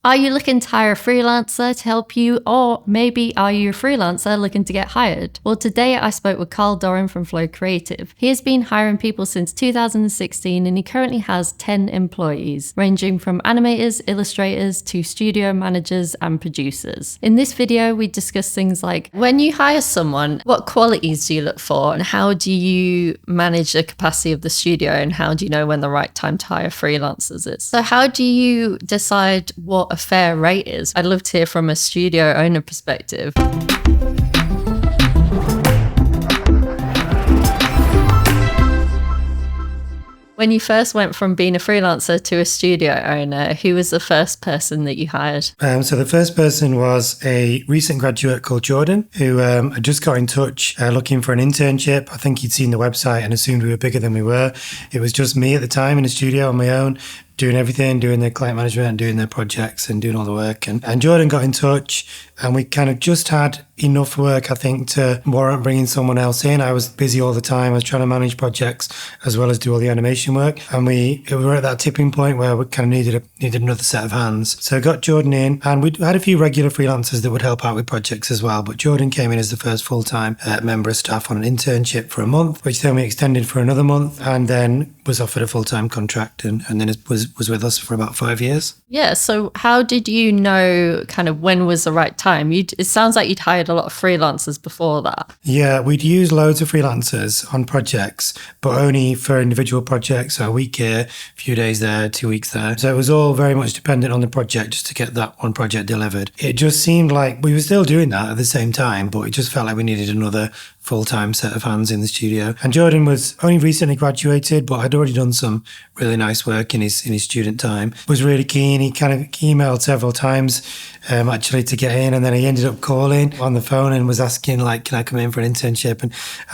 Are you looking to hire a freelancer to help you, or maybe are you a freelancer looking to get hired? Well, today I spoke with Carl Doran from Flow Creative. He has been hiring people since 2016 and he currently has 10 employees, ranging from animators, illustrators to studio managers and producers. In this video, we discuss things like when you hire someone, what qualities do you look for and how do you manage the capacity of the studio and how do you know when the right time to hire freelancers is? So how do you decide what a fair rate is? I'd love to hear from a studio owner perspective. When you first went from being a freelancer to a studio owner, who was the first person that you hired? So the first person was a recent graduate called Jordan, who had just got in touch looking for an internship. I think he'd seen the website and assumed we were bigger than we were. It was just me at the time in the studio on my own, doing everything, doing the client management and doing the projects and doing all the work. And Jordan got in touch and we kind of just had enough work, I think, to warrant bringing someone else in. I was busy all the time. I was trying to manage projects as well as do all the animation work. And we were at that tipping point where we kind of needed another set of hands. So I got Jordan in and we had a few regular freelancers that would help out with projects as well. But Jordan came in as the first full-time member of staff on an internship for a month, which then we extended for another month and then was offered a full-time contract and then it was with us for about 5 years. Yeah, so how did you know kind of when was the right time? It sounds like you'd hired a lot of freelancers before that. Yeah, we'd use loads of freelancers on projects, but only for individual projects, so a week here, a few days there, 2 weeks there. So it was all very much dependent on the project just to get that one project delivered. It just seemed like we were still doing that at the same time, but it just felt like we needed another full-time set of hands in the studio. And Jordan was only recently graduated, but had already done some really nice work in his student time. Was really keen. He kind of emailed several times actually to get in, and then he ended up calling on the phone and was asking like, can I come in for an internship?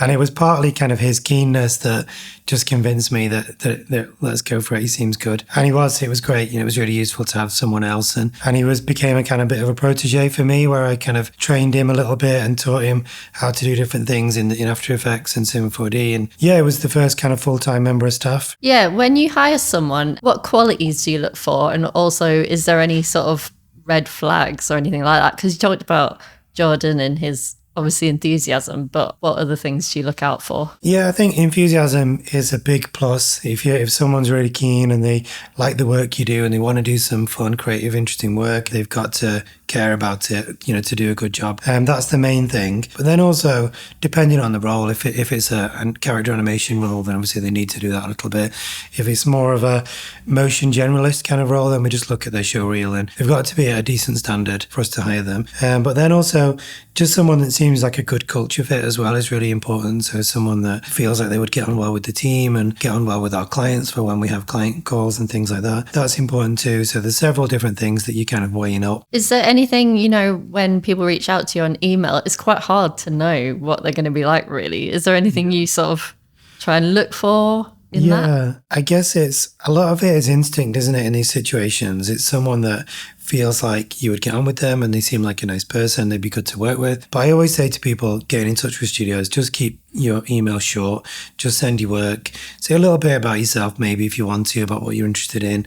And it was partly kind of his keenness that just convinced me that let's go for it. He seems good. And it was great. You know, it was really useful to have someone else. And he became a kind of bit of a protege for me, where I kind of trained him a little bit and taught him how to do different things in After Effects and Cinema 4D. And yeah, it was the first kind of full-time member of staff. Yeah, when you hire someone, what qualities do you look for? And also, is there any sort of red flags or anything like that? Because you talked about Jordan and his obviously enthusiasm, but what other things do you look out for? Yeah, I think enthusiasm is a big plus. If someone's really keen and they like the work you do and they want to do some fun, creative, interesting work, they've got to care about it, you know, to do a good job. That's the main thing. But then also, depending on the role, if it's a character animation role, then obviously they need to do that a little bit. If it's more of a motion generalist kind of role, then we just look at their show reel, and they've got to be at a decent standard for us to hire them. But then also, just someone that seems like a good culture fit as well is really important. So someone that feels like they would get on well with the team and get on well with our clients for when we have client calls and things like that. That's important too. So there's several different things that you kind of weighing up. Is there anything, you know, when people reach out to you on email, it's quite hard to know what they're going to be like, really. Is there anything you sort of try and look for in that? Yeah, I guess a lot of it is instinct, isn't it, in these situations? It's someone that feels like you would get on with them and they seem like a nice person, they'd be good to work with. But I always say to people getting in touch with studios, just keep your email short, just send your work, say a little bit about yourself maybe if you want to, about what you're interested in,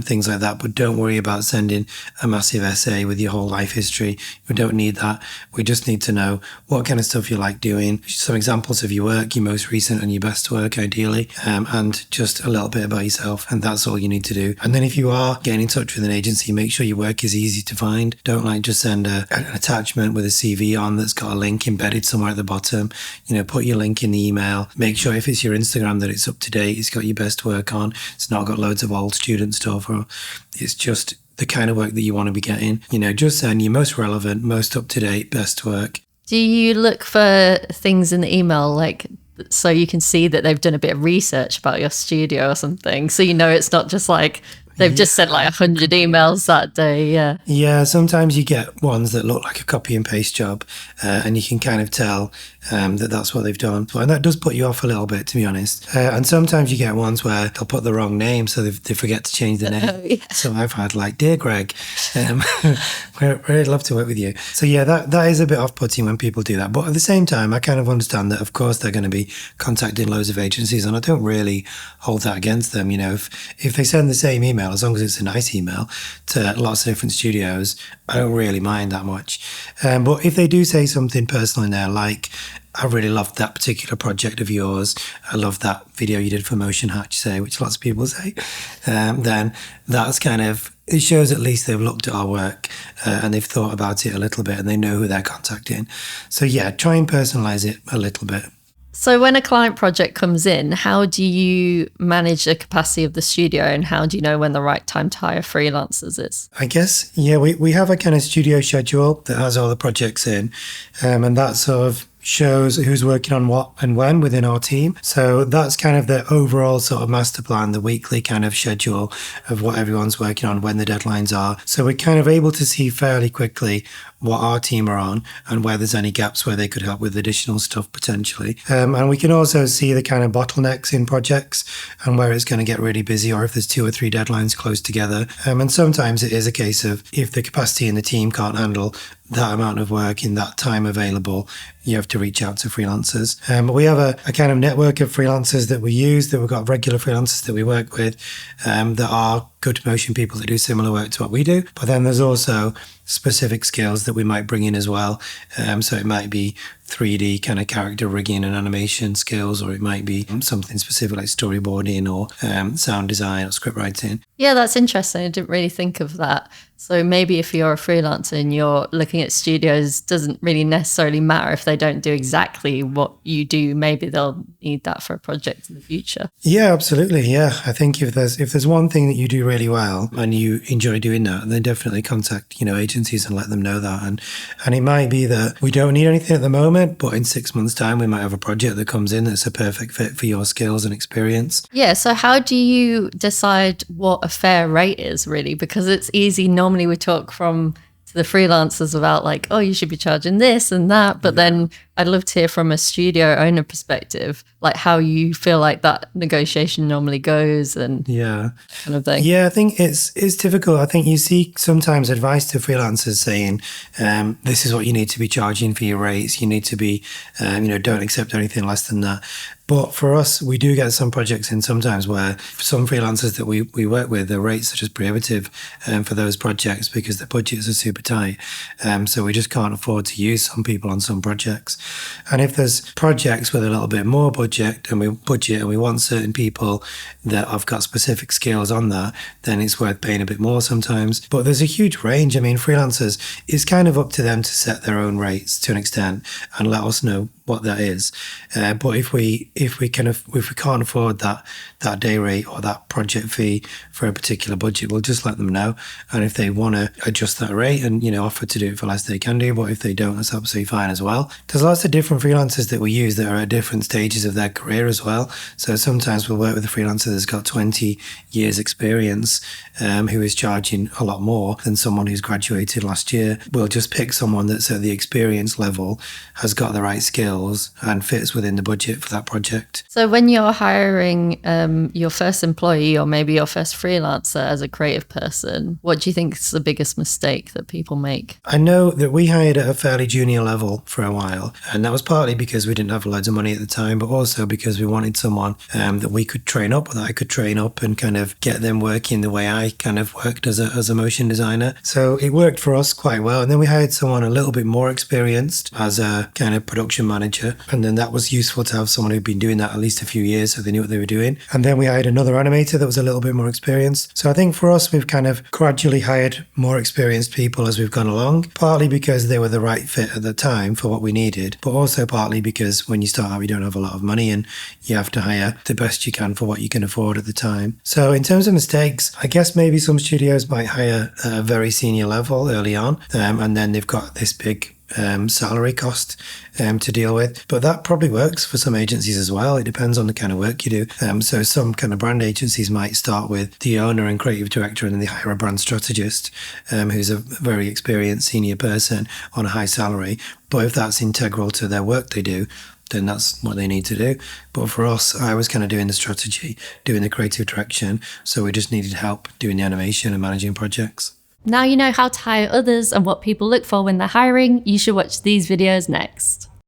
things like that, but don't worry about sending a massive essay with your whole life history. We don't need that. We just need to know what kind of stuff you like doing, some examples of your work, your most recent and your best work ideally, and just a little bit about yourself, and that's all you need to do. And then if you are getting in touch with an agency, make sure your work is easy to find. Don't just send an attachment with a CV on that's got a link embedded somewhere at the bottom. You know, put your link in the email. Make sure if it's your Instagram that it's up to date. It's got your best work on. It's not got loads of old student stuff, or it's just the kind of work that you want to be getting. You know, just send your most relevant, most up to date, best work. Do you look for things in the email, like so you can see that they've done a bit of research about your studio or something? So you know it's not just like they've just sent like 100 emails that day. Yeah, sometimes you get ones that look like a copy and paste job, and you can kind of tell that's what they've done. And that does put you off a little bit, to be honest. And sometimes you get ones where they'll put the wrong name, so they forget to change the name. Oh, yeah. So I've had like, Dear Greg, We'd love to work with you. So yeah, that is a bit off-putting when people do that. But at the same time, I kind of understand that, of course, they're going to be contacting loads of agencies, and I don't really hold that against them. You know, if they send the same email, as long as it's a nice email, to lots of different studios, I don't really mind that much. But if they do say something personal in there, like, I really loved that particular project of yours, I love that video you did for Motion Hatch, say, which lots of people say, then that's kind of, it shows at least they've looked at our work and they've thought about it a little bit and they know who they're contacting. So yeah, try and personalize it a little bit. So when a client project comes in, how do you manage the capacity of the studio, and how do you know when the right time to hire freelancers is? I guess, yeah, we have a kind of studio schedule that has all the projects in, and that sort of shows who's working on what and when within our team. So that's kind of the overall sort of master plan, the weekly kind of schedule of what everyone's working on, when the deadlines are. So we're kind of able to see fairly quickly what our team are on and where there's any gaps where they could help with additional stuff potentially. And we can also see the kind of bottlenecks in projects and where it's going to get really busy, or if there's 2 or 3 deadlines close together. And sometimes it is a case of, if the capacity in the team can't handle that amount of work in that time available, you have to reach out to freelancers. But we have a kind of network of freelancers that we use, that we've got regular freelancers that we work with, that are good motion people that do similar work to what we do. But then there's also specific skills that we might bring in as well. So it might be 3D kind of character rigging and animation skills, or it might be something specific like storyboarding or sound design or script writing. Yeah, that's interesting. I didn't really think of that. So maybe if you're a freelancer and you're looking at studios, doesn't really necessarily matter if they don't do exactly what you do. Maybe they'll need that for a project in the future. Yeah, absolutely. Yeah, I think if there's one thing that you do really well and you enjoy doing that, then definitely contact agencies and let them know that. And it might be that we don't need anything at the moment, but in 6 months' time we might have a project that comes in that's a perfect fit for your skills and experience. Yeah. So how do you decide what a fair rate is, really? Because it's easy. Normally we talk to the freelancers about like, oh, you should be charging this and that. But then I'd love to hear from a studio owner perspective, like how you feel like that negotiation normally goes and kind of thing. Yeah, I think it's difficult. I think you see sometimes advice to freelancers saying, this is what you need to be charging for your rates. You need to be, don't accept anything less than that. But for us, we do get some projects in sometimes where some freelancers that we work with, their rates are just prohibitive for those projects because the budgets are super tight. So we just can't afford to use some people on some projects. And if there's projects with a little bit more budget and we want certain people that have got specific skills on that, then it's worth paying a bit more sometimes. But there's a huge range. I mean, freelancers, it's kind of up to them to set their own rates to an extent and let us know what that is. But if we can't afford that day rate or that project fee for a particular budget, we'll just let them know. And if they want to adjust that rate and offer to do it for less, they can do. But if they don't, that's absolutely fine as well. There's lots of different freelancers that we use that are at different stages of their career as well. So sometimes we'll work with a freelancer that's got 20 years experience, who is charging a lot more than someone who's graduated last year. We'll just pick someone that's at the experience level, has got the right skills and fits within the budget for that project. So when you're hiring your first employee or maybe your first freelancer as a creative person, what do you think is the biggest mistake that people make? I know that we hired at a fairly junior level for a while, and that was partly because we didn't have loads of money at the time, but also because we wanted someone that we could train up, or that I could train up and kind of get them working the way I kind of worked as a motion designer. So it worked for us quite well. And then we hired someone a little bit more experienced as a kind of production manager. And then that was useful to have someone who'd been doing that at least a few years so they knew what they were doing. And then we hired another animator that was a little bit more experienced. So I think for us, we've kind of gradually hired more experienced people as we've gone along, partly because they were the right fit at the time for what we needed, but also partly because when you start out, you don't have a lot of money and you have to hire the best you can for what you can afford at the time. So in terms of mistakes, I guess maybe some studios might hire at a very senior level early on, and then they've got this big salary cost to deal with. But that probably works for some agencies as well. It depends on the kind of work you do. So some kind of brand agencies might start with the owner and creative director, and then they hire a brand strategist who's a very experienced senior person on a high salary. But if that's integral to their work they do, then that's what they need to do. But for us, I was kind of doing the strategy, doing the creative direction. So we just needed help doing the animation and managing projects. Now you know how to hire others and what people look for when they're hiring. You should watch these videos next.